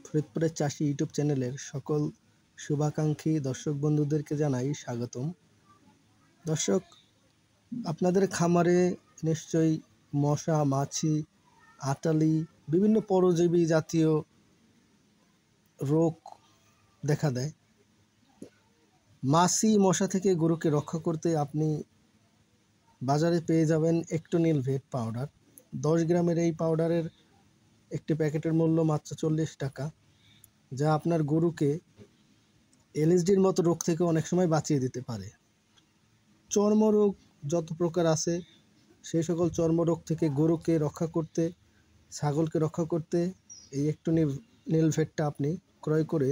ফরিদপুরের চাষি ইউটিউব চ্যানেলের সকল শুভাকাঙ্ক্ষী দর্শক বন্ধুদেরকে জানাই স্বাগতম। দর্শক, আপনাদের খামারে নিশ্চয়ই মশা, মাছি, আটালি, বিভিন্ন পরজীবী জাতীয় রোগ দেখা দেয়। মাছি, মশা থেকে গরুকে রক্ষা করতে আপনি বাজারে পেয়ে যাবেন একটোনিল ভেট পাউডার। 10 গ্রামের এই পাউডারের একটি প্যাকেটের মূল্য মাত্র 40 টাকা, যা আপনার গরুকে এলএসডির মতো রোগ থেকে অনেক সময় বাঁচিয়ে দিতে পারে। চর্মরোগ যত প্রকার আছে সেই সকল চর্মরোগ থেকে গরুকে রক্ষা করতে, ছাগলকে রক্ষা করতে এই একটোনিল ভেটটা আপনি ক্রয় করে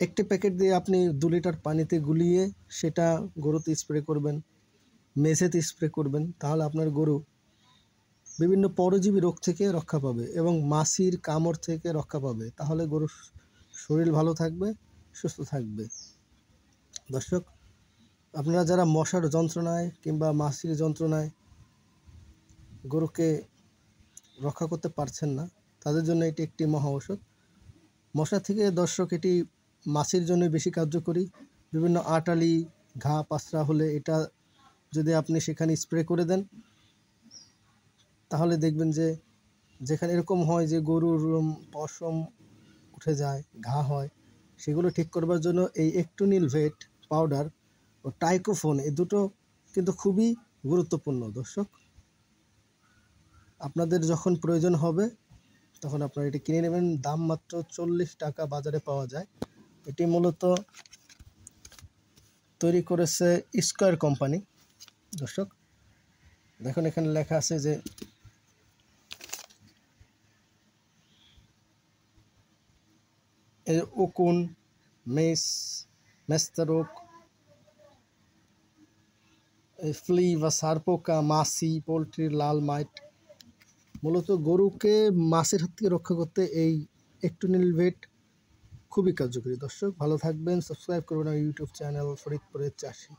একটি প্যাকেট দিয়ে আপনি 2 লিটার পানিতে গুলিয়ে সেটা গরুতে স্প্রে করবেন, মেঝেতে স্প্রে করবেন। তাহলে আপনার গরু বিভিন্ন পরজীবী রোগ থেকে রক্ষা পাবে এবং মাছির কামড় থেকে রক্ষা পাবে। তাহলে গরুর শরীর ভালো থাকবে, সুস্থ থাকবে। দর্শক, আপনারা যারা মশার যন্ত্রণায় কিংবা মাছির যন্ত্রণায় গরুকে রক্ষা করতে পারছেন না, তাদের জন্য এটি একটি মহা ঔষধ। মশা থেকে দর্শক এটি মাছির জন্য বেশি কার্যকরী। বিভিন্ন আটালি, ঘা, পাছরা হলে এটা যদি আপনি সেখানে স্প্রে করে দেন, তাহলে দেখবেন যে যেখানে এরকম হয় যে গরুর পশম উঠে যায়, ঘা হয়, সেগুলো ঠিক করবার জন্য এই একটোনিল ভেট পাউডার ও টাইকোফোন এই দুটো কিন্তু খুবই গুরুত্বপূর্ণ। দর্শক, আপনাদের যখন প্রয়োজন হবে তখন আপনারা এটি কিনে নেবেন। দাম মাত্র 40 টাকা বাজারে পাওয়া যায়। এটি মূলত তৈরি করেছে স্কয়ার কোম্পানি। দর্শক দেখুন, এখানে লেখা আছে যে উকুন, মেস্তারোগ, ফ্লি বা সারপোকা, মাছি, পোলট্রির লাল মাইট, মূলত গরুকে মাছের হাত থেকে রক্ষা করতে এই একটোনিল ভেট খুবই কার্যকরী। দর্শক ভালো থাকবেন, সাবস্ক্রাইব করবেন আমার ইউটিউব চ্যানেল ফরিদপুরের চাষি।